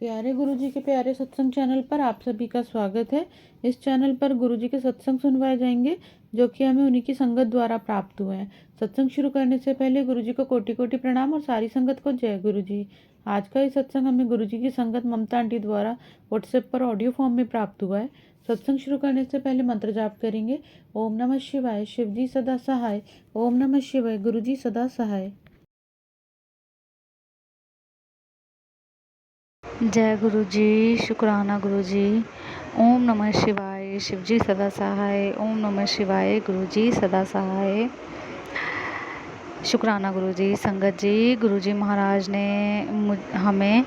प्यारे गुरुजी के प्यारे सत्संग चैनल पर आप सभी का स्वागत है। इस चैनल पर गुरुजी के सत्संग सुनवाए जाएंगे जो कि हमें उन्हीं की संगत द्वारा प्राप्त हुए हैं। सत्संग शुरू करने से पहले गुरुजी को कोटि कोटि प्रणाम और सारी संगत को जय गुरुजी। आज का ये सत्संग हमें गुरुजी की संगत ममता आंटी द्वारा व्हाट्सएप पर ऑडियो फॉर्म में प्राप्त हुआ है। सत्संग शुरू करने से पहले मंत्र जाप करेंगे। ओम नमः शिवाय, शिव जी सदा सहाय। ओम नमः शिवाय, गुरु जी सदा सहाय। जय गुरु जी, शुक्राना गुरु जी। ओम नमः शिवाय, शिव जी सदा सहाय। ओम नमः शिवाय, गुरु जी सदा सहाय। शुक्राना गुरु जी। संगत जी, गुरु जी महाराज ने हमें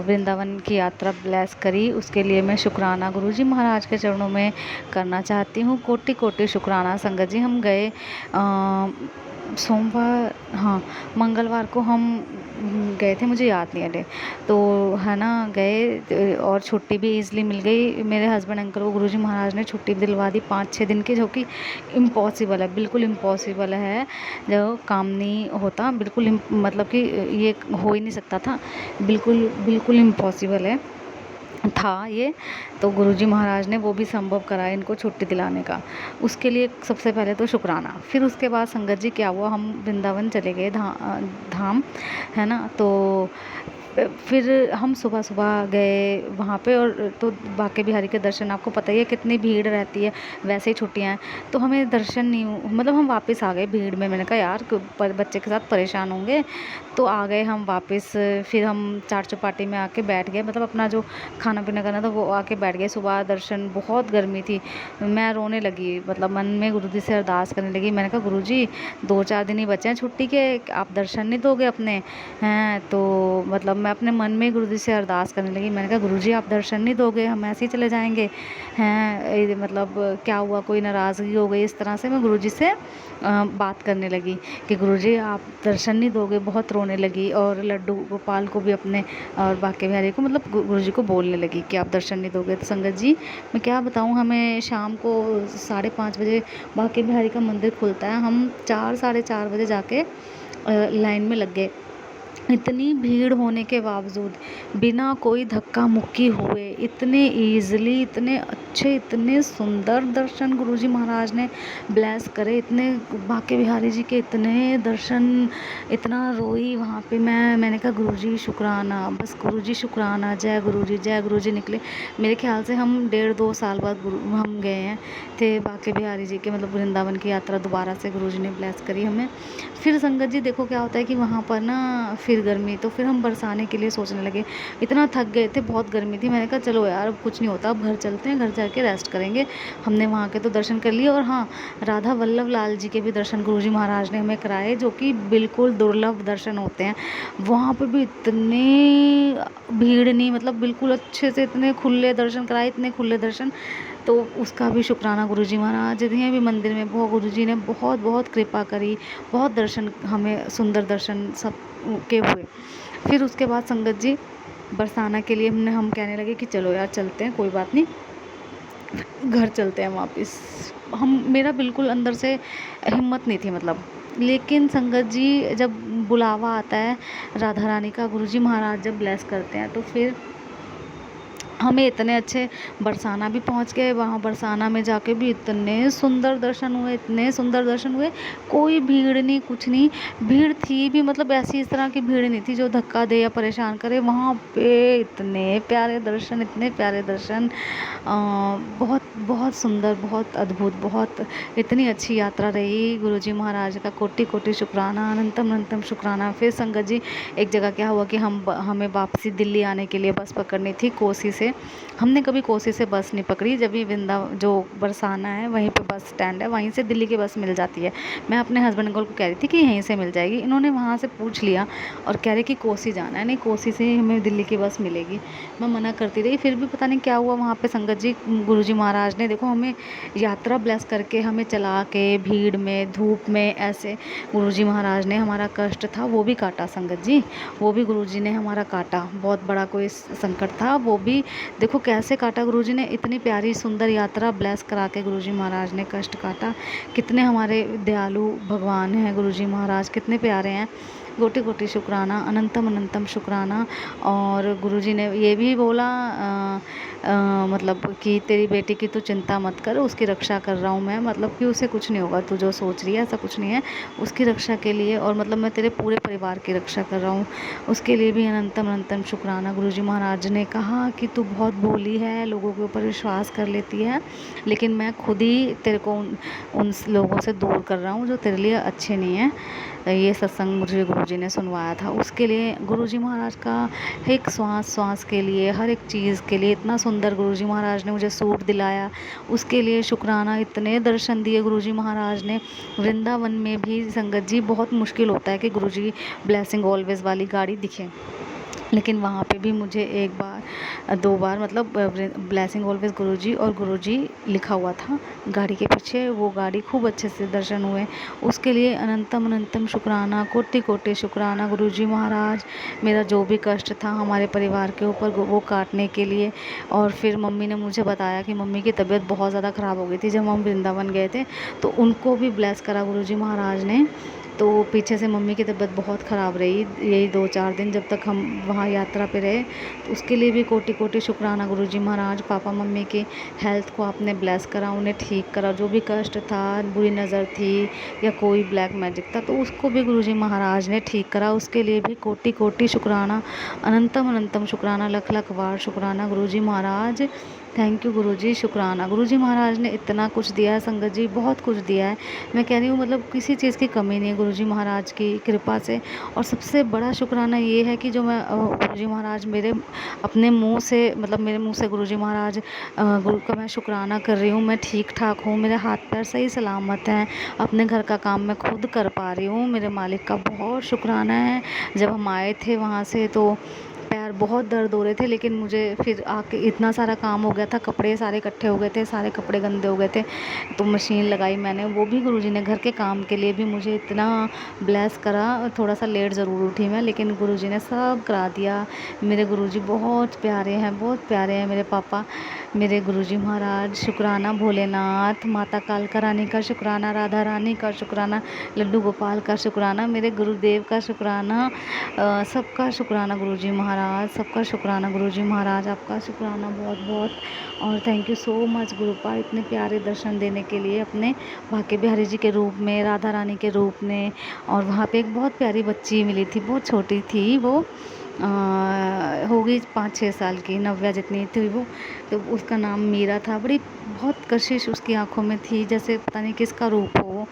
वृंदावन की यात्रा ब्लेस करी, उसके लिए मैं शुक्राना गुरु जी महाराज के चरणों में करना चाहती हूँ। कोटि कोटि शुक्राना। संगत जी, हम गए सोमवार, हाँ मंगलवार को हम गए थे, मुझे याद नहीं है तो है ना, गए और छुट्टी भी ईज़िली मिल गई। मेरे हस्बैंड अंकल को गुरुजी महाराज ने छुट्टी दिलवा दी 5-6 दिन की, जो कि इम्पॉसिबल है, बिल्कुल इम्पॉसिबल है। जो काम नहीं होता, बिल्कुल मतलब कि ये हो ही नहीं सकता था, बिल्कुल बिल्कुल इम्पॉसिबल है था ये। तो गुरुजी महाराज ने वो भी संभव करा इनको छुट्टी दिलाने का, उसके लिए सबसे पहले तो शुक्राना। फिर उसके बाद संगत जी क्या हुआ, हम वृंदावन चले गए धाम, है ना। तो फिर हम सुबह सुबह गए वहाँ पे, और तो बांके बिहारी के दर्शन, आपको पता ही है कितनी भीड़ रहती है, वैसे ही छुट्टियाँ हैं तो हमें दर्शन नहीं, मतलब हम वापस आ गए भीड़ में। मैंने कहा यार बच्चे के साथ परेशान होंगे, तो आ गए हम वापस। फिर हम चार चौपाटी में आके बैठ गए, मतलब अपना जो खाना पीना करना था वो आके बैठ गए। सुबह दर्शन, बहुत गर्मी थी, मैं रोने लगी, मतलब मन में गुरु जी से अरदास करने लगी। मैंने कहा गुरु जी 2-4 दिन ही बचे हैं छुट्टी के, आप दर्शन नहीं दोगे अपने हैं? तो मतलब मैं अपने मन में गुरु जी से अरदास करने लगी। मैंने कहा गुरु जी आप दर्शन नहीं दोगे, हम ऐसे ही चले जाएंगे हैं? मतलब क्या हुआ, कोई नाराज़गी हो गई? इस तरह से मैं गुरु जी से बात करने लगी कि गुरु जी आप दर्शन नहीं दोगे, बहुत रोने लगी। और लड्डू गोपाल को भी अपने और बांके बिहारी को, मतलब गुरु जी को बोलने लगी कि आप दर्शन नहीं दोगे। तो संगत जी मैं क्या बताऊँ, हमें शाम को 5:30 बजे बांके बिहारी का मंदिर खुलता है, हम 4-4:30 बजे जाके लाइन में लग गए। इतनी भीड़ होने के बावजूद, बिना कोई धक्का मुक्की हुए, इतने ईज़िली, इतने अच्छे, इतने सुंदर दर्शन गुरुजी महाराज ने ब्लेस करे। इतने बांके बिहारी जी के इतने दर्शन, इतना रोई वहाँ पे मैंने कहा गुरुजी शुक्राना, बस गुरुजी शुक्राना, जय गुरुजी, जय गुरुजी निकले। मेरे ख्याल से हम 1.5-2 साल बाद हम गए हैं थे बांके बिहारी जी के, मतलब वृंदावन की यात्रा दोबारा से गुरुजी ने ब्लेस करी हमें। फिर संगत जी देखो क्या होता है कि वहाँ पर ना फिर गर्मी, तो फिर हम बरसाने के लिए सोचने लगे, इतना थक गए थे, बहुत गर्मी थी। मैंने कहा चलो यार अब कुछ नहीं होता, अब घर चलते हैं, घर जाके रेस्ट करेंगे। हमने वहाँ के तो दर्शन कर लिए, और हाँ राधा वल्लभ लाल जी के भी दर्शन गुरुजी महाराज ने हमें कराए, जो कि बिल्कुल दुर्लभ दर्शन होते हैं। वहाँ पर भी इतने भीड़ नहीं, मतलब बिल्कुल अच्छे से इतने खुले दर्शन कराए, इतने खुले दर्शन। तो उसका भी शुक्राना गुरुजी महाराज। जितने भी मंदिर में बहुत गुरुजी ने बहुत बहुत कृपा करी, बहुत दर्शन, हमें सुंदर दर्शन सब के हुए। फिर उसके बाद संगत जी बरसाना के लिए हम कहने लगे कि चलो यार चलते हैं, कोई बात नहीं, घर चलते हैं वापस। मेरा बिल्कुल अंदर से हिम्मत नहीं थी, मतलब। लेकिन संगत जी जब बुलावा आता है राधा रानी का, गुरुजी महाराज जब ब्लेस करते हैं, तो फिर हमें इतने अच्छे बरसाना भी पहुंच गए। वहाँ बरसाना में जाके भी इतने सुंदर दर्शन हुए, इतने सुंदर दर्शन हुए, कोई भीड़ नहीं, कुछ नहीं। भीड़ थी भी, मतलब ऐसी इस तरह की भीड़ नहीं थी जो धक्का दे या परेशान करे। वहाँ पे इतने प्यारे दर्शन, इतने प्यारे दर्शन, बहुत बहुत सुंदर, बहुत अद्भुत, बहुत इतनी अच्छी यात्रा रही। गुरुजी महाराज का कोटि कोटि शुक्राना, अनंतम अनंतम शुक्राना। फिर संगत जी एक जगह क्या हुआ कि हमें वापसी दिल्ली आने के लिए बस पकड़नी थी कोसी से। हमने कभी कोसी से बस नहीं पकड़ी, जब भी जो बरसाना है वहीं पे बस स्टैंड है, वहीं से दिल्ली की बस मिल जाती है। मैं अपने हस्बैंड को कह रही थी कि यहीं से मिल जाएगी, इन्होंने वहाँ से पूछ लिया और कह रहे कि कोसी जाना है, नहीं कोसी से हमें दिल्ली की बस मिलेगी। मैं मना करती रही, फिर भी पता नहीं क्या हुआ वहाँ पे संगत जी, गुरुजी महाराज ने देखो हमें यात्रा ब्लेस करके हमें चला के भीड़ में, धूप में, ऐसे गुरुजी महाराज ने हमारा कष्ट था वो भी काटा। संगत जी वो भी गुरुजी ने हमारा काटा, बहुत बड़ा कोई संकट था, वो भी देखो कैसे काटा गुरुजी ने। इतनी प्यारी सुंदर यात्रा ब्लेस करा के गुरुजी महाराज ने कष्ट काटा। कितने हमारे दयालु भगवान हैं गुरुजी महाराज, कितने प्यारे हैं। कोटि कोटि शुक्राना, अनंतम अनंतम शुक्राना। और गुरुजी ने ये भी बोला मतलब कि तेरी बेटी की तू चिंता मत कर, उसकी रक्षा कर रहा हूँ मैं, मतलब कि उसे कुछ नहीं होगा, तू जो सोच रही है ऐसा कुछ नहीं है, उसकी रक्षा के लिए, और मतलब मैं तेरे पूरे परिवार की रक्षा कर रहा हूँ, उसके लिए भी अनंतम अनंतम शुक्राना। गुरुजी महाराज ने कहा कि तू बहुत भोली है, लोगों के ऊपर विश्वास कर लेती है, लेकिन मैं खुद ही तेरे को उन लोगों से दूर कर रहा हूँ जो तेरे लिए अच्छे नहीं हैं। ये सत्संग मुझे गुरुजी ने सुनवाया था। उसके लिए गुरुजी महाराज का एक श्वास श्वास के लिए, हर एक चीज़ के लिए इतना सुंदर गुरुजी महाराज ने मुझे सूट दिलाया, उसके लिए शुक्राना। इतने दर्शन दिए गुरुजी महाराज ने। वृंदावन में भी संगत जी बहुत मुश्किल होता है कि गुरुजी ब्लेसिंग ऑलवेज वाली गाड़ी दिखे, लेकिन वहाँ पे भी मुझे एक बार 2 बार मतलब ब्लेसिंग ऑलवेज गुरुजी और गुरुजी लिखा हुआ था गाड़ी के पीछे, वो गाड़ी खूब अच्छे से दर्शन हुए। उसके लिए अनंतम अनंतम शुक्राना, कोटि कोटि शुक्राना गुरुजी महाराज। मेरा जो भी कष्ट था हमारे परिवार के ऊपर वो काटने के लिए। और फिर मम्मी ने मुझे बताया कि मम्मी की तबीयत बहुत ज़्यादा ख़राब हो गई थी जब हम वृंदावन गए थे, तो उनको भी ब्लेस करा गुरुजी महाराज ने। तो पीछे से मम्मी की तबीयत बहुत ख़राब रही, यही 2-4 दिन जब तक हम वहाँ यात्रा पे रहे, तो उसके लिए भी कोटि कोटि शुक्राना गुरुजी महाराज। पापा मम्मी की हेल्थ को आपने ब्लेस करा, उन्हें ठीक करा, जो भी कष्ट था, बुरी नज़र थी या कोई ब्लैक मैजिक था, तो उसको भी गुरुजी महाराज ने ठीक करा, उसके लिए भी कोटि कोटि शुक्राना, अनंतम अनंतम शुक्राना, लख लख बार शुक्राना गुरुजी महाराज। थैंक यू गुरुजी, शुक्राना। गुरुजी महाराज ने इतना कुछ दिया है संगत जी, बहुत कुछ दिया है। मैं कह रही हूँ मतलब किसी चीज़ की कमी नहीं है गुरुजी महाराज की कृपा से। और सबसे बड़ा शुक्राना ये है कि जो मैं गुरुजी महाराज मेरे अपने मुंह से, मतलब मेरे मुंह से गुरुजी महाराज गुरु का मैं शुक्राना कर रही हूँ, मैं ठीक ठाक हूँ, मेरे हाथ पैर सही सलामत हैं, अपने घर का काम मैं खुद कर पा रही हूँ, मेरे मालिक का बहुत शुक्राना है। जब हम आए थे वहाँ से तो पैर बहुत दर्द हो रहे थे, लेकिन मुझे फिर आके इतना सारा काम हो गया था, कपड़े सारे इकट्ठे हो गए थे, सारे कपड़े गंदे हो गए थे, तो मशीन लगाई मैंने, वो भी गुरुजी ने घर के काम के लिए भी मुझे इतना ब्लेस करा। थोड़ा सा लेट ज़रूर उठी मैं, लेकिन गुरुजी ने सब करा दिया। मेरे गुरुजी बहुत प्यारे हैं, बहुत प्यारे हैं मेरे पापा, मेरे गुरुजी महाराज। शुक्राना भोलेनाथ, माता कालका रानी का शुक्राना, राधा रानी का शुक्राना, लड्डू गोपाल का शुक्राना, मेरे गुरुदेव का शुक्राना, सबका शुक्राना गुरुजी महाराज, सबका शुक्राना गुरुजी महाराज, आपका शुक्राना बहुत बहुत। और थैंक यू सो मच गुरुपा, इतने प्यारे दर्शन देने के लिए अपने भाग्य बिहारी जी के रूप में, राधा रानी के रूप में। और वहाँ पे एक बहुत प्यारी बच्ची मिली थी, बहुत छोटी थी वो, हो गई 5-6 साल की, नव्या जितनी थी वो, तो उसका नाम मीरा था। बड़ी बहुत कशिश उसकी आंखों में थी, जैसे पता नहीं किसका रूप हो।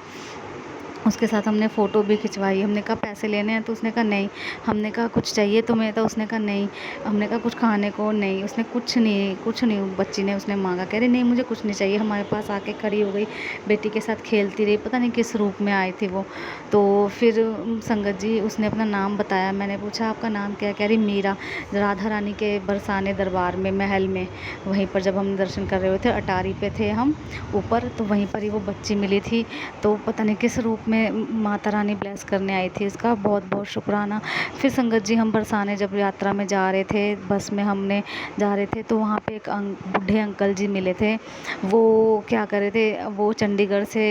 उसके साथ हमने फ़ोटो भी खिंचवाई। हमने कहा पैसे लेने हैं, तो उसने कहा नहीं। हमने कहा कुछ चाहिए तुम्हें, तो उसने कहा नहीं। हमने कहा कुछ खाने को, नहीं। उसने कुछ नहीं, कुछ नहीं, बच्ची ने उसने मांगा, कह रही नहीं मुझे कुछ नहीं चाहिए। हमारे पास आके खड़ी हो गई, बेटी के साथ खेलती रही, पता नहीं किस रूप में आई थी वो। तो फिर संगत जी उसने अपना नाम बताया, मैंने पूछा आपका नाम क्या है, कह रही मीरा। राधा रानी के बरसाने दरबार में, महल में, वहीं पर जब हम दर्शन कर रहे थे, अटारी पे थे हम ऊपर, तो वहीं पर ही वो बच्ची मिली थी। तो पता नहीं किस रूप में माता रानी ब्लेस करने आई थी, इसका बहुत बहुत शुक्राना। फिर संगत जी हम बरसाने जब यात्रा में जा रहे थे, बस में हमने जा रहे थे, तो वहाँ पे एक बूढ़े अंकल जी मिले थे। वो क्या कर रहे थे, वो चंडीगढ़ से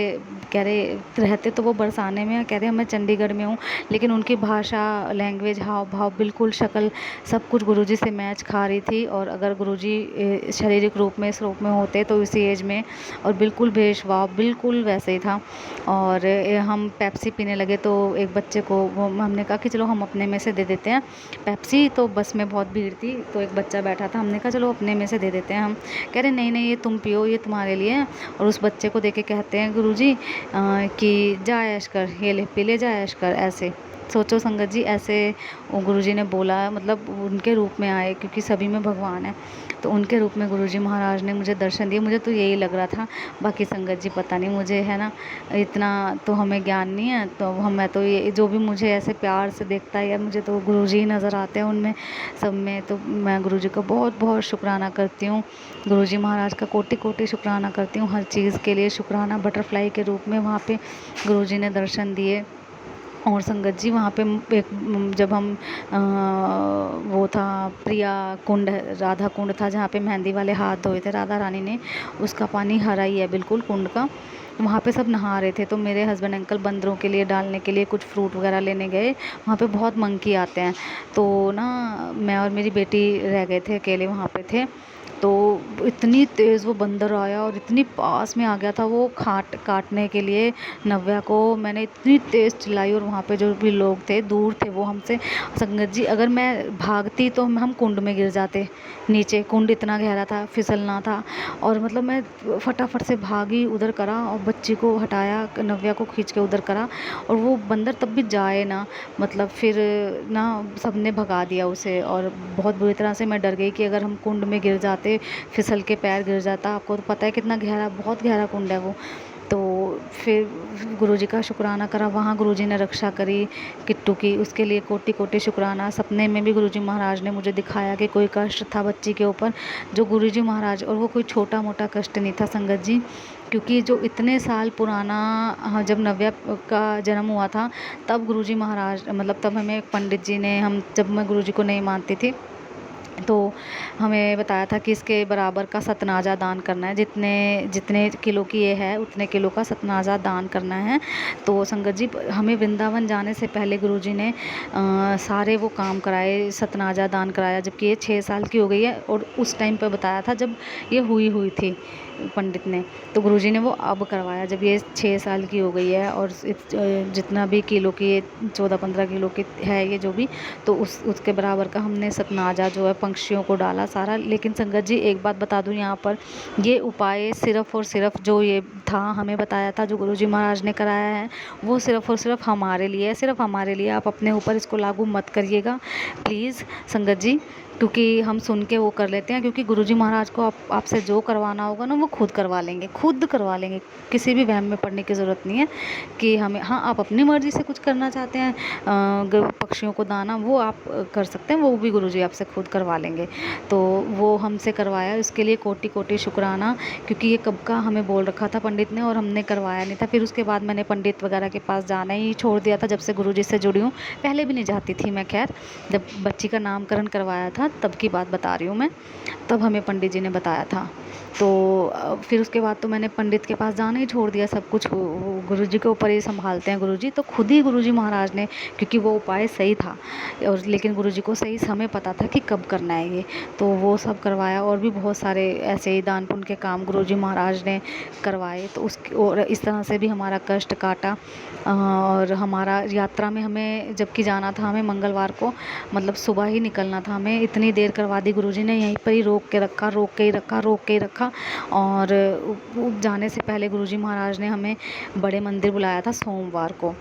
कह रहे रहते तो वो बरसाने में, कह रहे मैं चंडीगढ़ में हूँ, लेकिन उनकी भाषा, लैंग्वेज, हाव भाव, बिल्कुल शक्ल सब कुछ गुरुजी से मैच खा रही थी। और अगर गुरुजी शारीरिक रूप में इस रूप में होते तो इसी एज में, और बिल्कुल भेषभाव बिल्कुल वैसे ही था। और हम पेप्सी पीने लगे, तो एक बच्चे को वो हमने कहा कि चलो हम अपने में से दे देते हैं पेप्सी। तो बस में बहुत भीड़ थी, तो एक बच्चा बैठा था, हमने कहा चलो अपने में से दे देते हैं हम। कह रहे नहीं नहीं ये तुम पियो, ये तुम्हारे लिए है। और उस बच्चे को देके कहते हैं गुरुजी कि जा ऐश कर, ये ले पी ले, जा ऐश कर। ऐसे सोचो संगत जी, ऐसे गुरुजी ने बोला, मतलब उनके रूप में आए, क्योंकि सभी में भगवान है, तो उनके रूप में गुरुजी महाराज ने मुझे दर्शन दिए। मुझे तो यही लग रहा था, बाकी संगत जी पता नहीं, मुझे है ना इतना तो हमें ज्ञान नहीं है, तो मैं तो ये जो भी मुझे ऐसे प्यार से देखता है, या मुझे तो गुरुजी नज़र आते हैं उनमें सब में, तो मैं गुरुजी का बहुत बहुत शुक्राना करती हूँ। गुरुजी महाराज का कोटि कोटि शुक्राना करती हूँ, हर चीज़ के लिए शुक्राना। बटरफ्लाई के रूप में वहाँ पे गुरुजी ने दर्शन दिए, और संगत जी वहाँ पे जब हम वो था प्रिया कुंड, राधा कुंड था जहाँ पे मेहंदी वाले हाथ धोए थे राधा रानी ने, उसका पानी हरा ही है बिल्कुल कुंड का। वहाँ पे सब नहा रहे थे, तो मेरे हस्बैंड अंकल बंदरों के लिए डालने के लिए कुछ फ्रूट वगैरह लेने गए। वहाँ पे बहुत मंकी आते हैं, तो ना मैं और मेरी बेटी रह गए थे अकेले वहाँ पे थे। तो इतनी तेज़ वो बंदर आया और इतनी पास में आ गया था वो काटने के लिए नव्या को। मैंने इतनी तेज़ चिल्लाई और वहाँ पे जो भी लोग थे दूर थे वो हमसे। संगत जी अगर मैं भागती तो हम कुंड में गिर जाते नीचे, कुंड इतना गहरा था, फिसलना था। और मतलब मैं फटाफट से भागी, उधर करा और बच्ची को हटाया, नव्या को खींच के उधर करा। और वो बंदर तब भी जाए ना, मतलब फिर ना सबने भगा दिया उसे। और बहुत बुरी तरह से मैं डर गई कि अगर हम कुंड में गिर जाते, फिसल के पैर गिर जाता। आपको तो पता है कितना गहरा, बहुत गहरा कुंड है वो। तो फिर गुरुजी का शुक्राना करा, वहाँ गुरुजी ने रक्षा करी किट्टू की, उसके लिए कोटि कोटि शुक्राना। सपने में भी गुरुजी महाराज ने मुझे दिखाया कि कोई कष्ट था बच्ची के ऊपर, जो गुरुजी महाराज, और वो कोई छोटा मोटा कष्ट नहीं था संगत जी, क्योंकि जो इतने साल पुराना, जब नव्या का जन्म हुआ था तब गुरुजी महाराज, मतलब तब हमें पंडित जी ने, जब मैं गुरुजी को नहीं मानती थी तो हमें बताया था कि इसके बराबर का सतनाजा दान करना है, जितने जितने किलो की ये है उतने किलो का सतनाजा दान करना है। तो संगत जी हमें वृंदावन जाने से पहले गुरुजी ने सारे वो काम कराए, सतनाजा दान कराया, जबकि ये 6 साल की हो गई है। और उस टाइम पे बताया था जब ये हुई थी पंडित ने, तो गुरुजी ने वो अब करवाया जब ये 6 साल की हो गई है। और जितना भी किलो की, ये 14-15 किलो की है ये जो भी, तो उसके बराबर का हमने सतनाजा जो है पंक्षियों को डाला सारा। लेकिन संगत जी एक बात बता दूं यहाँ पर, ये उपाय सिर्फ़ और सिर्फ जो ये था हमें बताया था, जो गुरुजी महाराज ने कराया है, वो सिर्फ़ और सिर्फ हमारे लिए है, सिर्फ हमारे लिए। आप अपने ऊपर इसको लागू मत करिएगा प्लीज़ संगत जी, क्योंकि हम सुन के वो कर लेते हैं। क्योंकि गुरुजी महाराज को आपसे जो करवाना होगा ना वो खुद करवा लेंगे, खुद करवा लेंगे। किसी भी वहम में पड़ने की ज़रूरत नहीं है कि हमें, हाँ आप अपनी मर्ज़ी से कुछ करना चाहते हैं, पक्षियों को दाना, वो आप कर सकते हैं, वो भी गुरुजी आपसे खुद करवा लेंगे। तो वो हमसे करवाया, इसके लिए कोटि कोटि शुक्राना, क्योंकि ये कब का हमें बोल रखा था पंडित ने और हमने करवाया नहीं था। फिर उसके बाद मैंने पंडित वगैरह के पास जाना ही छोड़ दिया था जब से गुरुजी से जुड़ी हूँ। पहले भी नहीं जाती थी मैं, खैर जब बच्ची का नामकरण करवाया था तब की बात बता रही हूँ मैं, तब हमें पंडित जी ने बताया था। तो फिर उसके बाद तो मैंने पंडित के पास जाना ही छोड़ दिया, सब कुछ गुरुजी के ऊपर ही संभालते हैं गुरुजी। तो खुद ही गुरुजी महाराज ने, क्योंकि वो उपाय सही था, और लेकिन गुरुजी को सही समय पता था कि कब करना है ये, तो वो सब करवाया। और भी बहुत सारे ऐसे ही दान पुण्य के काम गुरुजी महाराज ने करवाए। तो और इस तरह से भी हमारा कष्ट काटा। और हमारा यात्रा में हमें जबकि जाना था, हमें मंगलवार को मतलब सुबह ही निकलना था, हमें इतनी देर करवा दी गुरुजी ने, यहीं पर ही रोक के रखा, रोक के ही रखा, रोक के ही रखा। और जाने से पहले गुरुजी महाराज ने हमें बड़े मंदिर बुलाया था सोमवार को।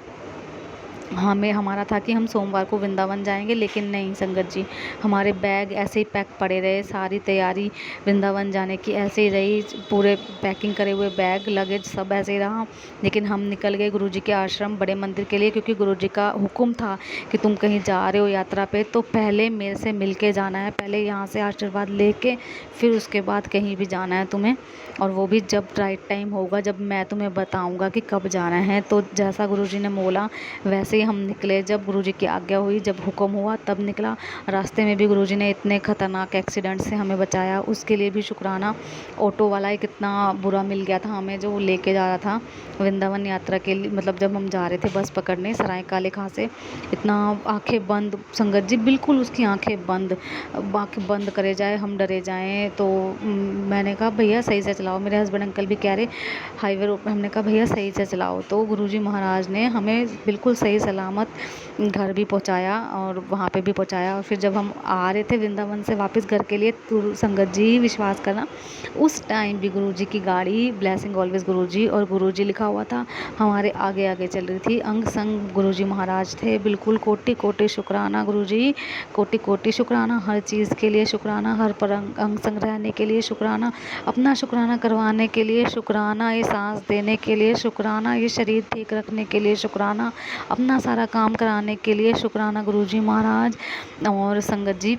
हमारा था कि हम सोमवार को वृंदावन जाएंगे, लेकिन नहीं संगत जी, हमारे बैग ऐसे ही पैक पड़े रहे, सारी तैयारी वृंदावन जाने की ऐसे ही रही, पूरे पैकिंग करे हुए बैग लगेज सब ऐसे ही रहा। लेकिन हम निकल गए गुरुजी के आश्रम बड़े मंदिर के लिए, क्योंकि गुरुजी का हुक्म था कि तुम कहीं जा रहे हो यात्रा पे तो पहले मेरे से मिल के जाना है, पहले यहाँ से आशीर्वाद लेके फिर उसके बाद कहीं भी जाना है तुम्हें। और वो भी जब राइट टाइम होगा, जब मैं तुम्हें बताऊँगा कि कब जाना है। तो जैसा गुरुजी ने बोला वैसे ही हम निकले, जब गुरुजी की आज्ञा हुई, जब हुक्म हुआ तब निकला। रास्ते में भी गुरुजी ने इतने ख़तरनाक एक्सीडेंट से हमें बचाया, उसके लिए भी शुक्राना। ऑटो वाला ही कितना बुरा मिल गया था हमें, जो लेके जा रहा था वृंदावन यात्रा के लिए, मतलब जब हम जा रहे थे बस पकड़ने सराय काले खां से, इतना आंखें बंद संगत जी, बिल्कुल उसकी आंखें बंद करे जाए, हम डरे जाएँ। तो मैंने कहा भैया सही से चलाओ, मेरे हस्बैंड अंकल भी कह रहे हाईवे रोड पर, हमने कहा भैया सही से चलाओ। तो गुरुजी महाराज ने हमें बिल्कुल सही सलामत घर भी पहुंचाया और वहाँ पे भी पहुंचाया। और फिर जब हम आ रहे थे वृंदावन से वापस घर के लिए, तो संगत जी विश्वास करना, उस टाइम भी गुरुजी की गाड़ी ब्लेसिंग ऑलवेज गुरुजी और गुरुजी लिखा हुआ था हमारे आगे आगे चल रही थी। अंग संग गुरुजी महाराज थे, बिल्कुल कोटि कोटि शुक्राना गुरुजी, कोटि कोटि शुक्राना, हर चीज़ के लिए शुक्राना, हर पर अंग संग रहने के लिए शुक्राना, अपना शुक्राना करवाने के लिए शुक्राना, ये सांस देने के लिए शुक्राना, ये शरीर ठीक रखने के लिए शुक्राना, अपना सारा काम कराने के लिए शुक्राना गुरुजी महाराज। और संगत जी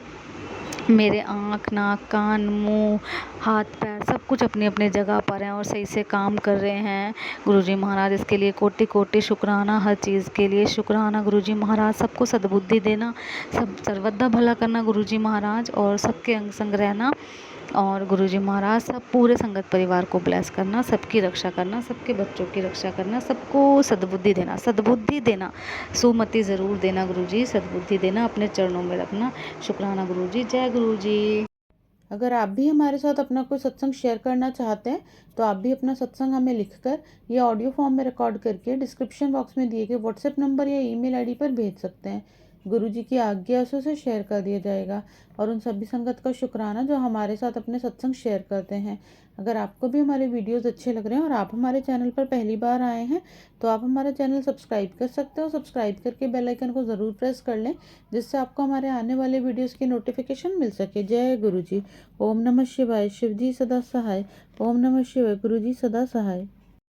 मेरे आँख, नाक, कान, मुँह, हाथ पैर सब कुछ अपनी अपनी जगह पर हैं और सही से काम कर रहे हैं। गुरुजी महाराज इसके लिए कोटि कोटि शुक्राना, हर चीज़ के लिए शुक्राना गुरुजी महाराज। सबको सद्बुद्धि देना, सब सर्वदा भला करना गुरुजी महाराज, और सबके अंग संग रहना। और गुरुजी महाराज सब पूरे संगत परिवार को ब्लेस करना, सबकी रक्षा करना, सबके बच्चों की रक्षा करना, सबको सद्बुद्धि देना, सद्बुद्धि देना, सुमति ज़रूर देना गुरुजी, सद्बुद्धि देना, अपने चरणों में रखना। शुक्राना गुरुजी। जय गुरुजी। अगर आप भी हमारे साथ अपना कोई सत्संग शेयर करना चाहते हैं तो आप भी अपना सत्संग हमें लिखकर या ऑडियो फॉर्म में रिकॉर्ड करके डिस्क्रिप्शन बॉक्स में दिए गए व्हाट्सएप नंबर या ईमेल आईडी पर भेज सकते हैं। गुरुजी की आज्ञा से उसे शेयर कर दिया जाएगा। और उन सभी संगत का शुक्राना जो हमारे साथ अपने सत्संग शेयर करते हैं। अगर आपको भी हमारे वीडियोस अच्छे लग रहे हैं और आप हमारे चैनल पर पहली बार आए हैं तो आप हमारा चैनल सब्सक्राइब कर सकते हो। सब्सक्राइब करके बेल आइकन को ज़रूर प्रेस कर लें जिससे आपको हमारे आने वाले वीडियोस की नोटिफिकेशन मिल सके। जय गुरुजी। ओम नमः शिवाय। शिवजी सदा सहाय। ओम नमः शिवाय। गुरुजी सदा सहाय।